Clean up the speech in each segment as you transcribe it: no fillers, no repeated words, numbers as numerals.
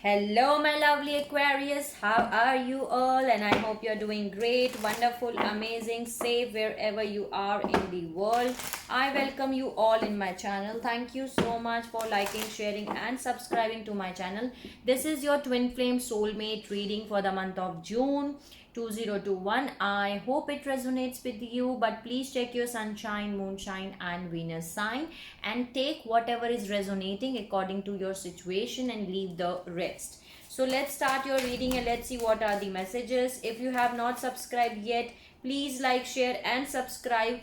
Hello, my lovely Aquarius. How are you all? And I hope you're doing great, wonderful, amazing, safe wherever you are in the world. I welcome you all in my channel. Thank you so much for liking, sharing, and subscribing to my channel. This is your twin flame soulmate reading for the month of June 2021. I hope it resonates with you, but please check your sunshine, moonshine, and Venus sign and take whatever is resonating according to your situation and leave the rest. So let's start your reading and let's see what are the messages. If you have not subscribed yet, please like, share, and subscribe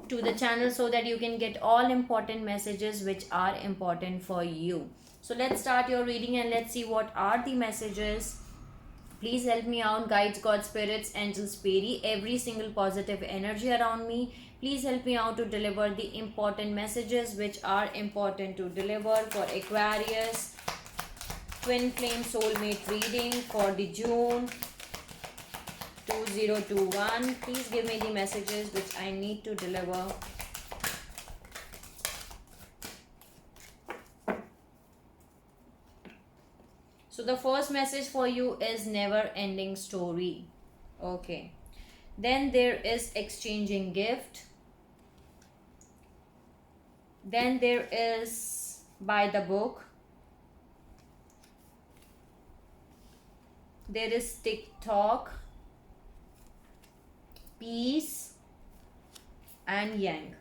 to the channel so that you can get all important messages which are important for you. So let's start your reading and let's see what are the messages. Please help me out, guides, God, spirits, angels, fairy, every single positive energy around me. Please help me out to deliver the important messages which are important to deliver for Aquarius. Twin flame soulmate reading for the June 2021. Please give me the messages which I need to deliver. So the first message for you is never ending story. Okay. Then there is exchanging gift. Then there is by the book. There is TikTok, peace, and yang.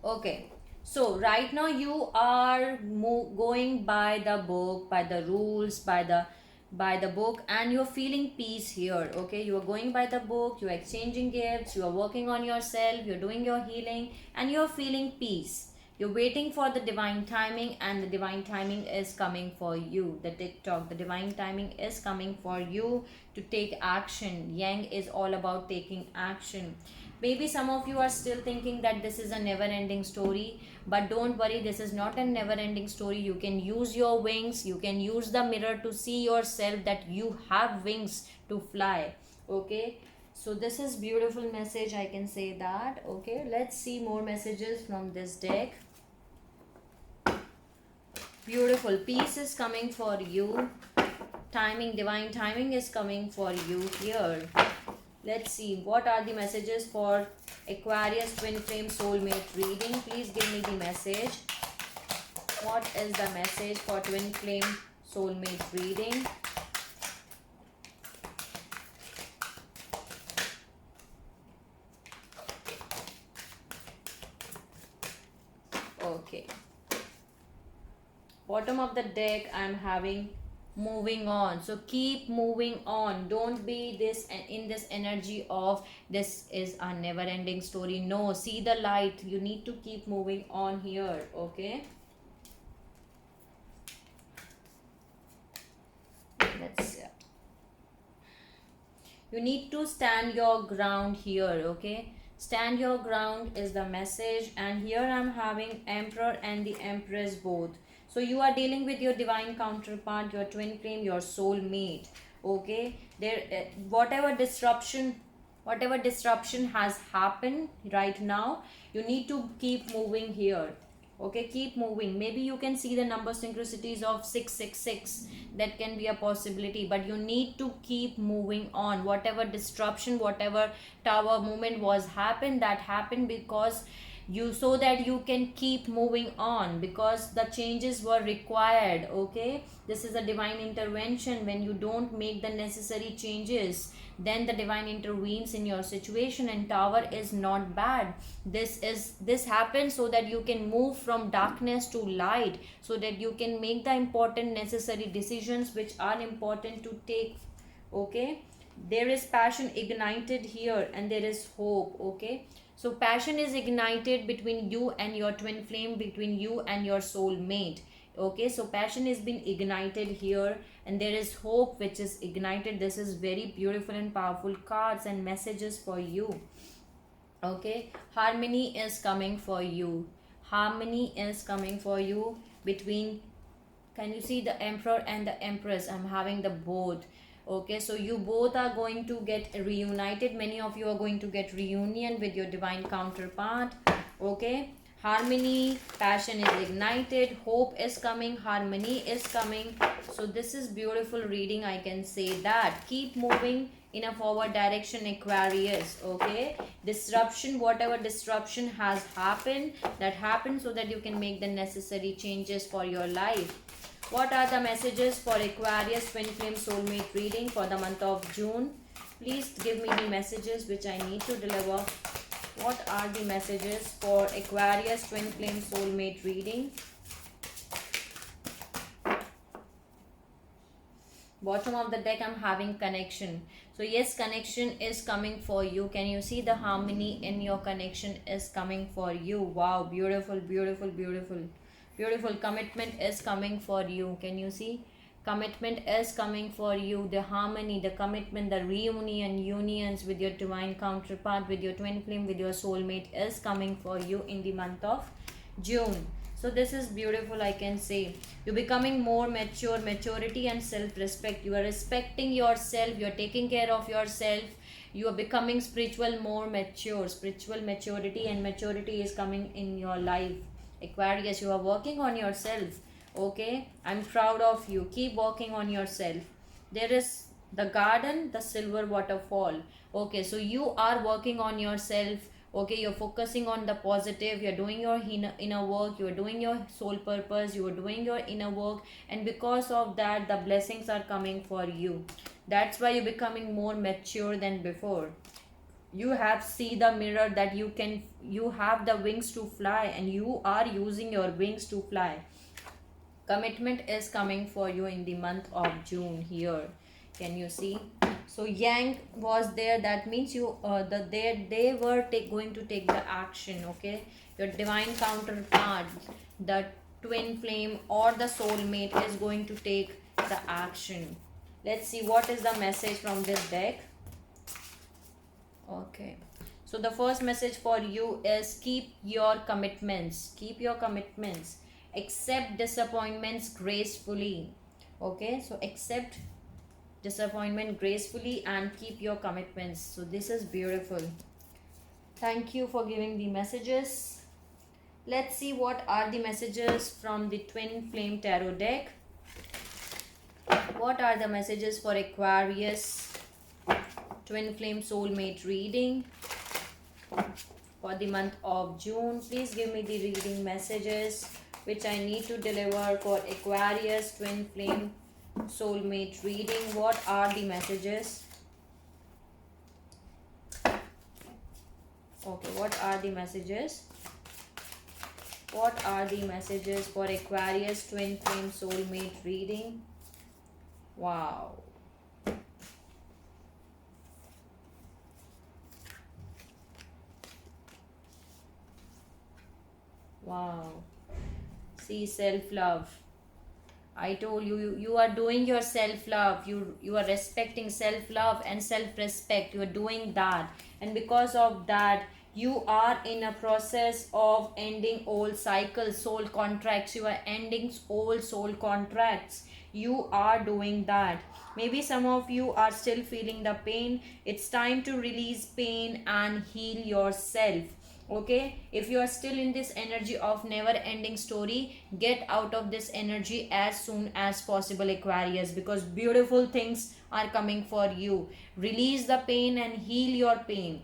Okay. So right now you are going by the book, by the rules, by the book, and you're feeling peace here. Okay, you are going by the book, you are exchanging gifts, you are working on yourself, you're doing your healing, and you're feeling peace. You're waiting for the divine timing, and the divine timing is coming for you. The TikTok, the divine timing is coming for you to take action. Yang is all about taking action. Maybe some of you are still thinking that this is a never ending story, but don't worry, this is not a never ending story. You can use your wings, you can use the mirror to see yourself that you have wings to fly. Okay, so this is beautiful message, I can say that. Okay, let's see more messages from this deck. Beautiful, peace is coming for you. Timing, divine timing is coming for you here. Let's see what are the messages for Aquarius twin flame soulmate reading. Please give me the message. What is the message for twin flame soulmate reading? Okay. Bottom of the deck, I'm having moving on. So keep moving on. Don't be this in this energy of this is a never ending story. No, see the light. You need to keep moving on here. Okay, let's see. You need to stand your ground here. Okay, stand your ground is the message. And here I'm having Emperor and the Empress both. So you are dealing with your divine counterpart, your twin flame, your soul mate. Okay, there whatever disruption has happened right now, you need to keep moving here. Okay, keep moving. Maybe you can see the number synchronicities of 666. That can be a possibility, but you need to keep moving on. Whatever disruption, whatever tower movement was happened, that happened because you, so that you can keep moving on, because the changes were required. Okay, this is a divine intervention. When you don't make the necessary changes, then the divine intervenes in your situation, and tower is not bad. This happens so that you can move from darkness to light, so that you can make the important necessary decisions which are important to take. Okay, there is passion ignited here, and there is hope. Okay, so passion is ignited between you and your twin flame, between you and your soul mate. Okay, so passion is being ignited here, and there is hope which is ignited. This is very beautiful and powerful cards and messages for you. Okay, harmony is coming for you. Harmony is coming for you between, can you see the Emperor and the Empress? I'm having the both. Okay, so you both are going to get reunited. Many of you are going to get reunion with your divine counterpart. Okay, Harmony, passion is ignited, hope is coming, harmony is coming. So this is beautiful reading. I can say that keep moving in a forward direction, Aquarius. Okay, disruption, whatever disruption has happened, that happened so that you can make the necessary changes for your life. What are the messages for Aquarius twin flame soulmate reading for the month of June? Please give me the messages which I need to deliver. What are the messages for Aquarius twin flame soulmate reading? Bottom of the deck, I'm having connection. So yes, connection is coming for you. Can you see the harmony in your connection is coming for you? Wow, beautiful, beautiful, beautiful, beautiful. Commitment is coming for you. Can you see? Commitment is coming for you. The harmony, the commitment, the reunion, unions with your divine counterpart, with your twin flame, with your soulmate is coming for you in the month of June. So this is beautiful, I can say. You're becoming more mature, maturity and self-respect. You are respecting yourself, you're taking care of yourself. You are becoming spiritual, more mature. Spiritual maturity and maturity is coming in your life. Aquarius, you are working on yourself. Okay, I'm proud of you. Keep working on yourself. There is the garden, the silver waterfall. Okay, so you are working on yourself. Okay, you're focusing on the positive, you're doing your inner work, you're doing your soul purpose, you're doing your inner work, and because of that the blessings are coming for you. That's why you're becoming more mature than before. You have see the mirror that you have the wings to fly, and you are using your wings to fly. Commitment is coming for you in the month of June here. Can you see? So yang was there, that means you they were going to take the action. Okay, your divine counterpart, the twin flame or the soulmate is going to take the action. Let's see what is the message from this deck. Okay, so the first message for you is keep your commitments. Keep your commitments. Accept disappointments gracefully. Okay, so accept disappointment gracefully and keep your commitments. So this is beautiful. Thank you for giving the messages. Let's see what are the messages from the twin flame tarot deck. What are the messages for Aquarius twin flame soulmate reading for the month of June? Please give me the reading messages which I need to deliver for Aquarius twin flame soulmate reading. What are the messages? Okay, what are the messages? What are the messages for Aquarius twin flame soulmate reading? Wow. Wow. See, self-love. I told you, you are doing your self-love. You are respecting self-love and self-respect. You are doing that. And because of that, you are in a process of ending old cycles, soul contracts. You are ending old soul contracts. You are doing that. Maybe some of you are still feeling the pain. It's time to release pain and heal yourself. Okay, if you are still in this energy of never ending story, get out of this energy as soon as possible, Aquarius, because beautiful things are coming for you. Release the pain and heal your pain.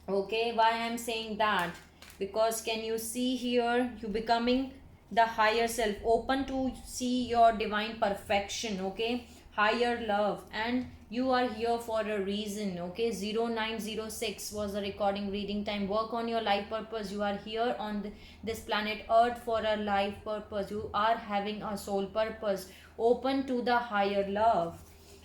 Okay, why I'm saying that? Because can you see here, you becoming the higher self, open to see your divine perfection. Okay, higher love, and you are here for a reason. Okay, 0906 was the recording reading time. Work on your life purpose. You are here on this planet earth for a life purpose. You are having a soul purpose. Open to the higher love.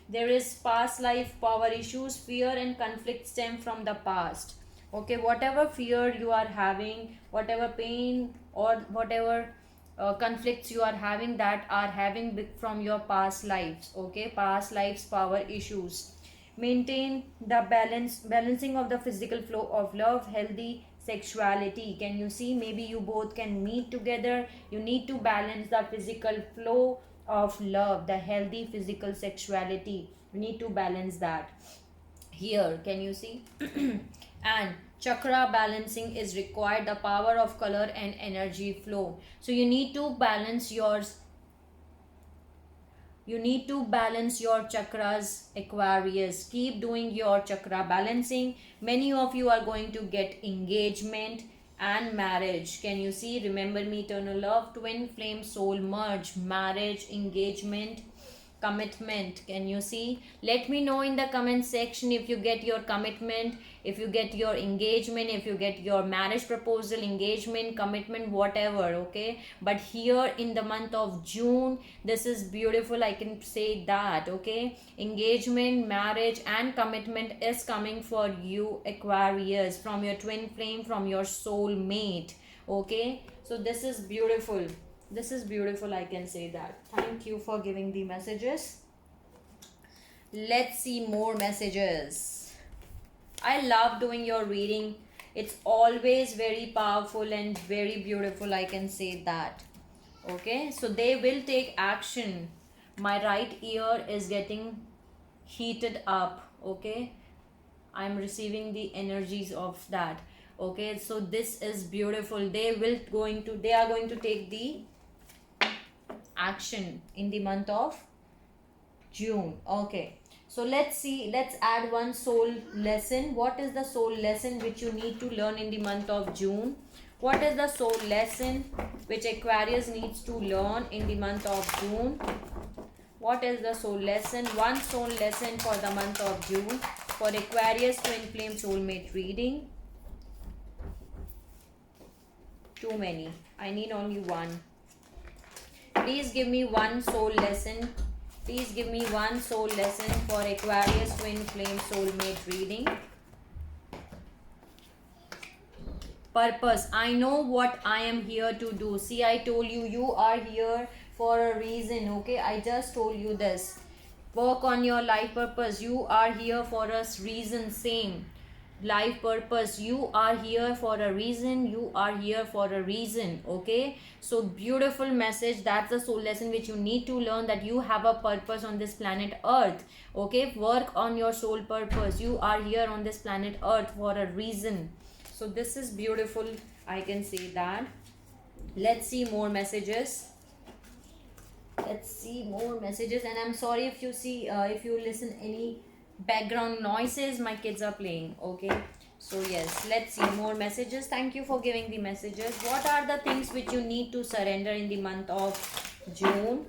There is past life power issues. Fear and conflict stem from the past. Okay, whatever fear you are having, whatever pain or whatever conflicts you are having, that are having from your past lives. Okay, past lives power issues. Maintain the balancing of the physical flow of love, healthy sexuality. Can you see? Maybe you both can meet together. You need to balance the physical flow of love, the healthy physical sexuality. You need to balance that here. Can you see? and chakra balancing is required, the power of color and energy flow. So you need to balance yours. You need to balance your chakras, Aquarius. Keep doing your chakra balancing. Many of you are going to get engagement and marriage. Can you see? Remember me, eternal love, twin flame, soul merge, marriage, engagement, commitment. Can you see? Let me know in the comment section if you get your commitment, if you get your engagement, if you get your marriage proposal, engagement, commitment, whatever. Okay, but here in the month of June, this is beautiful, I can say that. Okay, engagement, marriage and commitment is coming for you, Aquarius, from your twin flame, from your soul mate. Okay, so this is beautiful. This is beautiful, I can say that. Thank you for giving the messages. Let's see more messages. I love doing your reading. It's always very powerful and very beautiful, I can say that. Okay, so they will take action. My right ear is getting heated up. Okay, I'm receiving the energies of that. Okay, so this is beautiful. They are going to take the action in the month of June. Okay, so let's see, let's add one soul lesson. What is the soul lesson which you need to learn in the month of June? What is the soul lesson which Aquarius needs to learn in the month of June? What is the soul lesson? One soul lesson for the month of June for Aquarius twin flame soulmate reading. Too many. I need only one. Please give me one soul lesson. Please give me one soul lesson for Aquarius twin flame soulmate reading. Purpose. I know what I am here to do. See, I told you, you are here for a reason. Okay, I just told you this. Work on your life purpose. You are here for a reason. Same life purpose. You are here for a reason. You are here for a reason. Okay, so beautiful message. That's the soul lesson which you need to learn, that you have a purpose on this planet Earth. Okay, work on your soul purpose. You are here on this planet Earth for a reason. So this is beautiful, I can say that. Let's see more messages. Let's see more messages. And I'm sorry if you see, if you listen any background noises, my kids are playing. Okay, so yes, let's see more messages. Thank you for giving the messages. What are the things which you need to surrender in the month of June?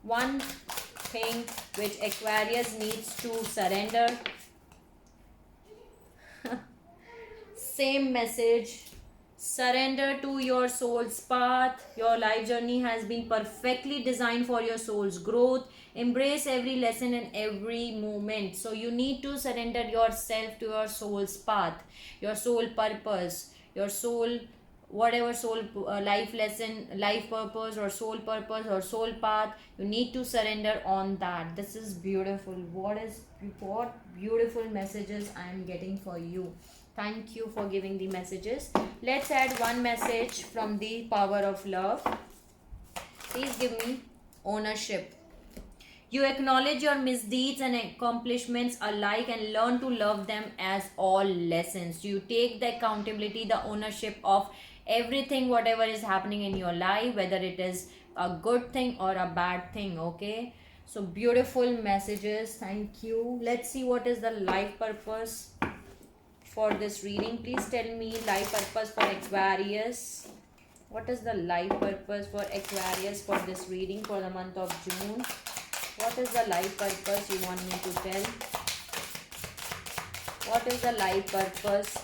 One thing which Aquarius needs to surrender. Same message. Surrender to your soul's path. Your life journey has been perfectly designed for your soul's growth. Embrace every lesson and every moment. So you need to surrender yourself to your soul's path, your soul purpose, your soul, whatever soul life lesson, life purpose or soul path. You need to surrender on that. This is beautiful. What beautiful messages I am getting for you. Thank you for giving the messages. Let's add one message from the power of love. Please give me ownership. You acknowledge your misdeeds and accomplishments alike and learn to love them as all lessons. You take the accountability, the ownership of everything, whatever is happening in your life, whether it is a good thing or a bad thing. Okay, so beautiful messages. Thank you. Let's see what is the life purpose for this reading. Please tell me life purpose for Aquarius. What is the life purpose for Aquarius for this reading for the month of June? What is the life purpose you want me to tell? What is the life purpose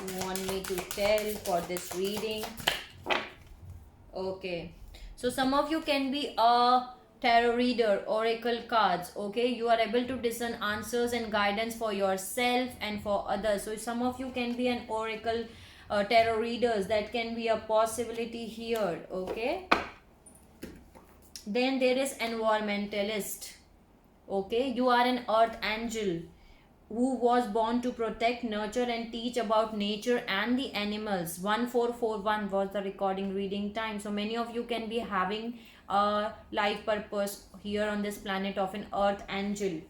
you want me to tell for this reading? Okay, so some of you can be a tarot reader, oracle cards. Okay, you are able to discern answers and guidance for yourself and for others. So some of you can be an oracle tarot readers. That can be a possibility here. Okay, then there is environmentalist. Okay, you are an earth angel who was born to protect, nurture and teach about nature and the animals. 1441 was the recording reading time. So many of you can be having a life purpose here on this planet of an earth angel.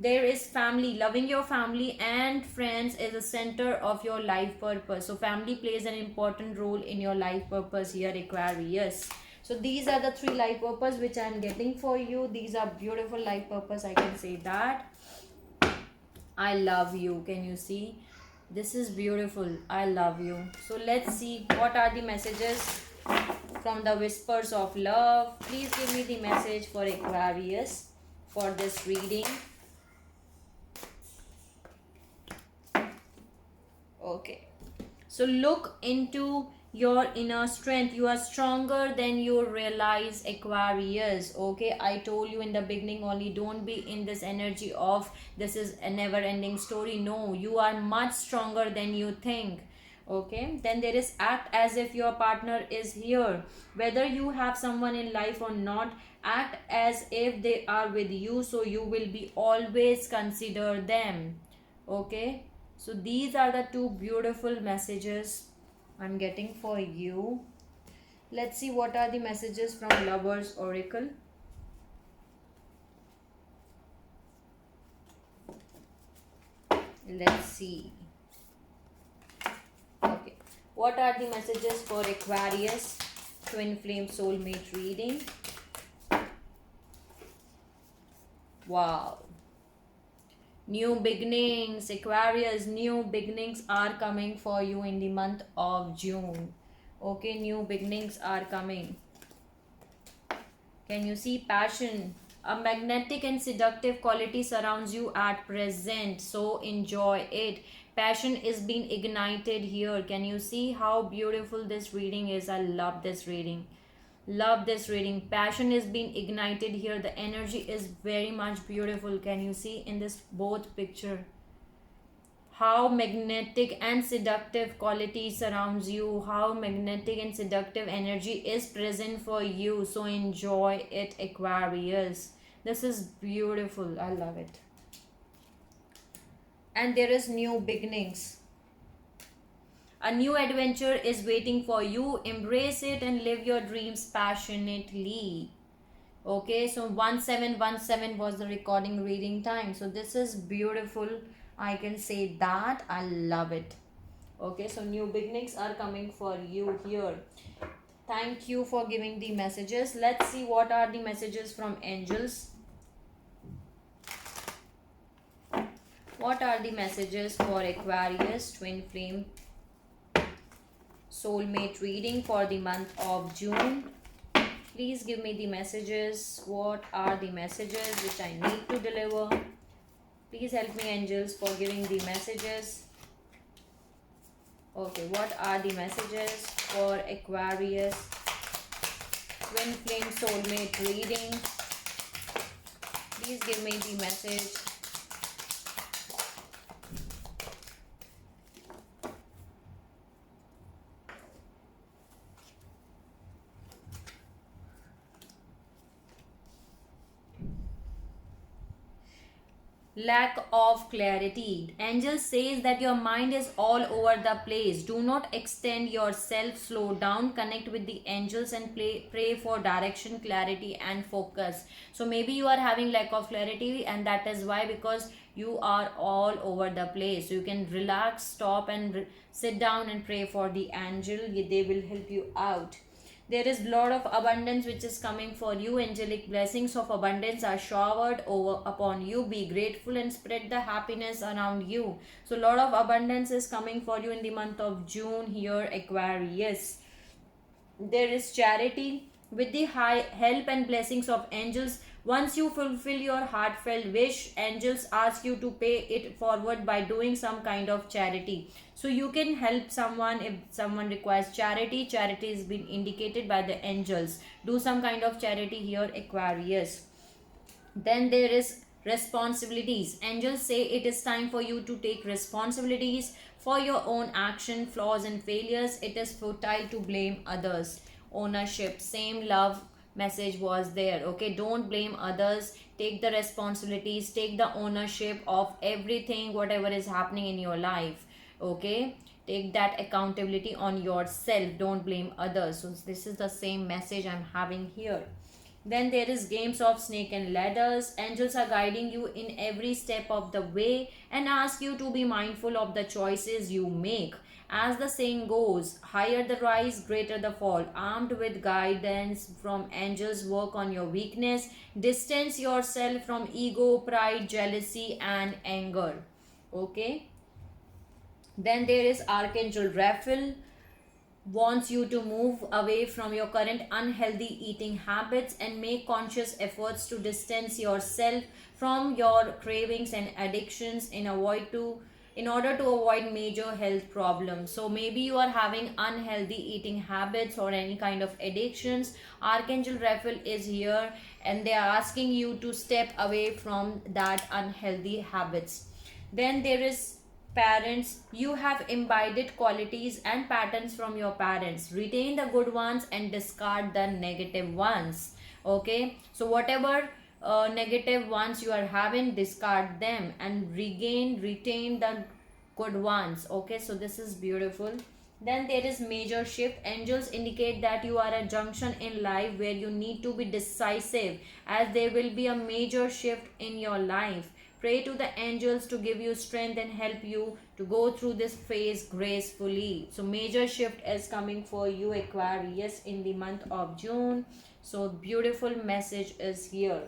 There is family. Loving your family and friends is the center of your life purpose. So family plays an important role in your life purpose here, Aquarius. So these are the three life purpose which I am getting for you. These are beautiful life purpose, I can say that. I love you. Can you see? This is beautiful. I love you. So let's see what are the messages from the whispers of love. Please give me the message for Aquarius for this reading. Okay. So look into your inner strength. You are stronger than you realize, Aquarius. Okay, I told you in the beginning only, don't be in this energy of this is a never ending story. No, you are much stronger than you think. Okay, then there is act as if your partner is here. Whether you have someone in life or not, act as if they are with you, so you will be always consider them. Okay, so these are the two beautiful messages I'm getting for you. Let's see what are the messages from Lovers Oracle. Let's see. Okay, what are the messages for Aquarius twin flame soulmate reading? Wow. New beginnings, Aquarius, new beginnings are coming for you in the month of June. Okay, new beginnings are coming. Can you see passion? A magnetic and seductive quality surrounds you at present, so enjoy it. Passion is being ignited here. Can you see how beautiful this reading is? I love this reading. Love this reading. Passion is being ignited here. The energy is very much beautiful. Can you see in this both picture how magnetic and seductive quality surrounds you, how magnetic and seductive energy is present for you? So enjoy it, Aquarius. This is beautiful. I love it. And there is new beginnings. A new adventure is waiting for you. Embrace it and live your dreams passionately. Okay, so 1717 was the recording reading time. So this is beautiful. I can say that. I love it. Okay, so new beginnings are coming for you here. Thank you for giving the messages. Let's see what are the messages from angels. What are the messages for Aquarius twin flame soulmate reading for the month of June? Please give me the messages. What are the messages which I need to deliver? Please help me, angels, for giving the messages. Okay, what are the messages for Aquarius twin flame soulmate reading? Please give me the message. Lack of clarity. Angel says that your mind is all over the place. Do not extend yourself. Slow down. Connect with the angels and pray for direction, clarity and focus. So maybe you are having lack of clarity, and that is why, because you are all over the place. So you can relax, stop and sit down and pray for the angel. They will help you out. There is lot of abundance which is coming for you. Angelic blessings of abundance are showered over upon you. Be grateful and spread the happiness around you. So lot of abundance is coming for you in the month of June here, Aquarius. There is charity with the high help and blessings of angels. Once you fulfill your heartfelt wish, angels ask you to pay it forward by doing some kind of charity. So you can help someone if someone requires charity. Charity is being indicated by the angels. Do some kind of charity here, Aquarius. Then there is responsibilities. Angels say it is time for you to take responsibilities for your own action, flaws and failures. It is futile to blame others. Ownership, same love message was there. Okay, don't blame others. Take the responsibilities, take the ownership of everything, whatever is happening in your life. Okay, take that accountability on yourself. Don't blame others. So this is the same message I'm having here. Then there is games of snake and ladders. Angels are guiding you in every step of the way and ask you to be mindful of the choices you make. As the saying goes, higher the rise, greater the fall. Armed with guidance from angels, work on your weakness. Distance yourself from ego, pride, jealousy, and anger. Okay. Then there is Archangel Raphael, wants you to move away from your current unhealthy eating habits and make conscious efforts to distance yourself from your cravings and addictions in order to avoid major health problems. So maybe you are having unhealthy eating habits or any kind of addictions. Archangel Raphael is here and they are asking you to step away from that unhealthy habits. Then there is parents. You have imbibed qualities and patterns from your parents. Retain the good ones and discard the negative ones. Okay, so whatever negative ones you are having, discard them and retain the good ones. Okay, so this is beautiful. Then there is major shift. Angels indicate that you are a junction in life where you need to be decisive, as there will be a major shift in your life. Pray to the angels to give you strength and help you to go through this phase gracefully. So major shift is coming for you, Aquarius, in the month of June. So beautiful message is here.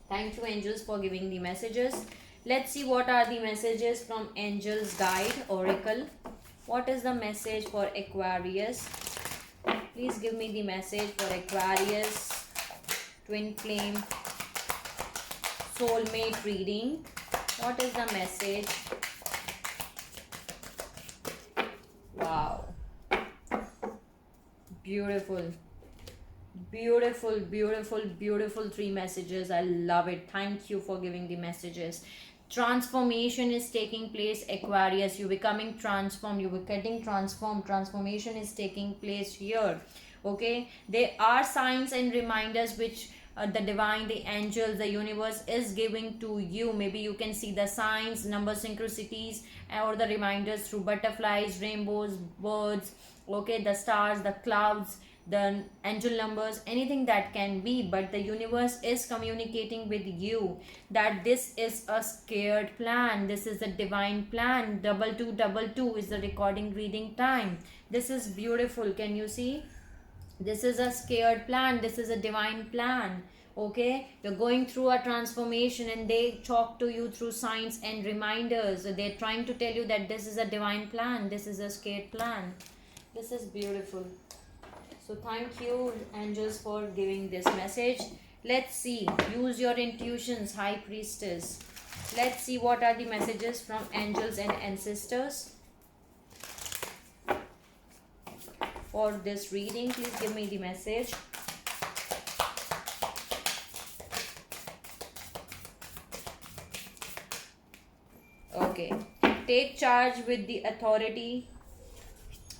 Thank you, angels, for giving the messages. Let's see what are the messages from Angels Guide Oracle. What is the message for Aquarius? Please give me the message for Aquarius twin flame soulmate reading. What is the message? Wow, beautiful, beautiful, beautiful, beautiful. 3 messages. I love it. Thank you for giving the messages. Transformation is taking place, Aquarius. You're becoming transformed. You're getting transformed. Transformation is taking place here. Okay, there are signs and reminders which the divine, the angels, the universe is giving to you. Maybe you can see the signs, number synchronicities, or the reminders through butterflies, rainbows, birds, okay, the stars, the clouds, the angel numbers, anything that can be. But the universe is communicating with you that this is a scared plan. This is a divine plan. 2222 is the recording reading time. This is beautiful. Can you see? This is a scared plan. This is a divine plan. Okay, you're going through a transformation and they talk to you through signs and reminders. They're trying to tell you that this is a divine plan. This is a scared plan. This is beautiful. So thank you, angels, for giving this message. Let's see. Use your intuitions, High Priestess. Let's see what are the messages from angels and ancestors for this reading. Please give me the message. Okay, take charge with the authority.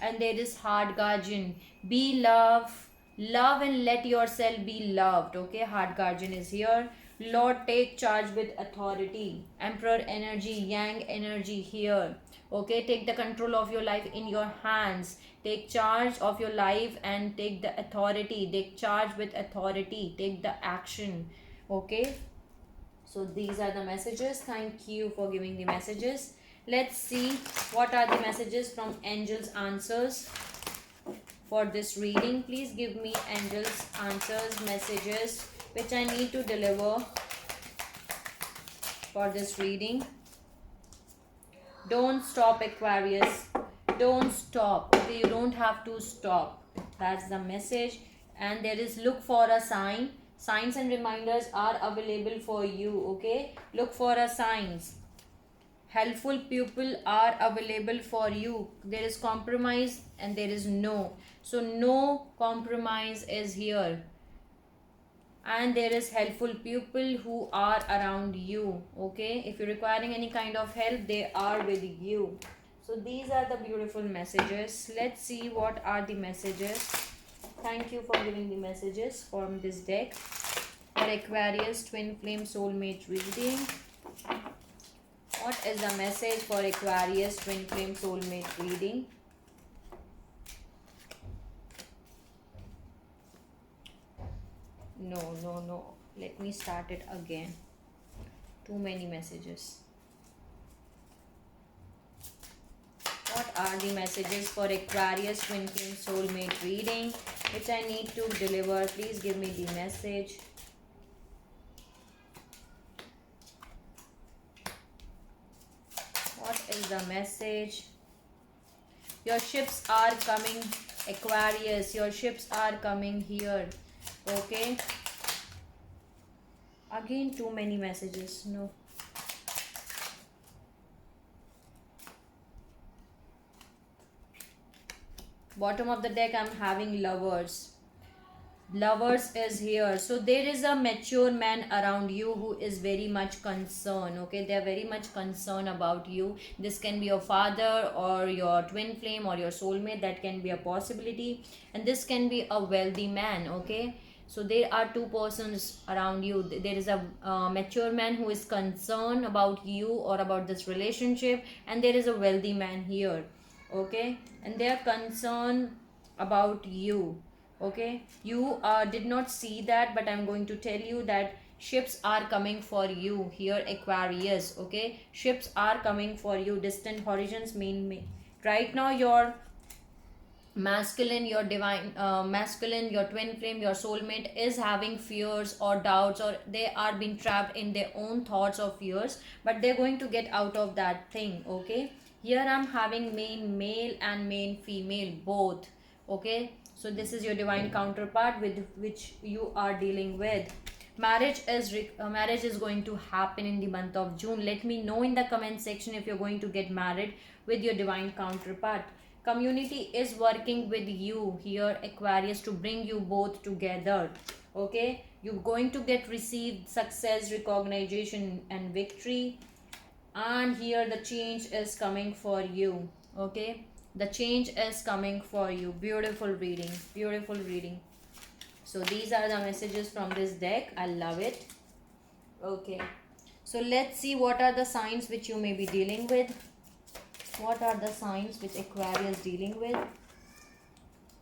And there is Heart Guardian. Be love and let yourself be loved. Okay, Heart Guardian is here. Lord, take charge with authority. Emperor energy, Yang energy here. Okay, take the control of your life in your hands. Take charge of your life and take the authority. Take charge with authority. Take the action. Okay, so these are the messages. Thank you for giving the messages. Let's see what are the messages from angels answers for this reading. Please give me angels answers, messages which I need to deliver for this reading. Don't stop, Aquarius. Don't stop. Okay, you don't have to stop. That's the message. And there is look for a sign. Signs and reminders are available for you. Okay, look for a signs. Helpful people are available for you. There is compromise and there is no. So no compromise is here. And there is helpful people who are around you. Okay, if you're requiring any kind of help, they are with you. So these are the beautiful messages. Let's see what are the messages. Thank you for giving the messages from this deck for Aquarius twin flame soulmate reading. What is the message for Aquarius twin flame soulmate reading? No. Let me start it again. Too many messages. What are the messages for Aquarius twin flame soulmate reading which I need to deliver? Please give me the message. What is the message? Your ships are coming, Aquarius. Your ships are coming here. Okay. Again, too many messages. No. Bottom of the deck, I'm having Lovers. Lovers is here, so there is a mature man around you who is very much concerned. Okay, they are very much concerned about you. This can be your father or your twin flame or your soulmate. That can be a possibility, and this can be a wealthy man. Okay, so there are two persons around you. There is a mature man who is concerned about you or about this relationship, and there is a wealthy man here. Okay, and they are concerned about you. Okay, you did not see that, but I'm going to tell you that ships are coming for you here, Aquarius. Okay, ships are coming for you. Distant horizons mean me right now. Your masculine, your divine masculine, your twin flame, your soulmate is having fears or doubts, or they are being trapped in their own thoughts or fears, but they're going to get out of that thing. Okay, here I'm having main male and main female both. Okay, so this is your divine counterpart with which you are dealing with. Marriage is going to happen in the month of June. Let me know in the comment section if you're going to get married with your divine counterpart. Community is working with you here, Aquarius, to bring you both together. Okay, you're going to get received success, recognition and victory, and here the change is coming for you. Okay, the change is coming for you. Beautiful reading, beautiful reading. So these are the messages from this deck. I love it. Okay, so let's see what are the signs which you may be dealing with. What are the signs which Aquarius dealing with?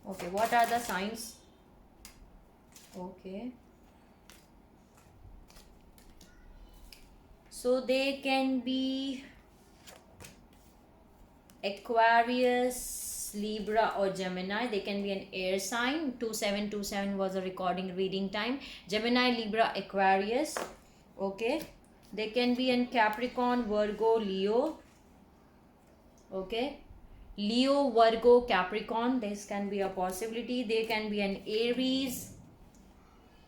Okay, what are the signs? Okay, so they can be Aquarius, Libra or Gemini. They can be an air sign. 2727 was a recording reading time. Gemini, Libra, Aquarius. Okay, they can be in Capricorn, Virgo, Leo. Okay, Leo, Virgo, Capricorn. This can be a possibility. They can be an Aries.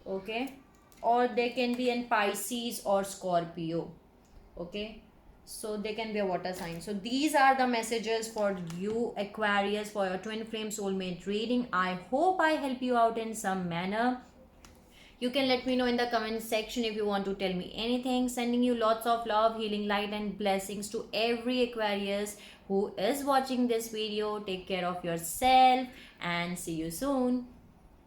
Okay, or they can be in Pisces or Scorpio. Okay, so they can be a water sign. So these are the messages for you, Aquarius, for your twin flame soulmate reading. I hope I help you out in some manner. You can let me know in the comment section if you want to tell me anything. Sending you lots of love, healing, light and blessings to every Aquarius who is watching this video. Take care of yourself and see you soon.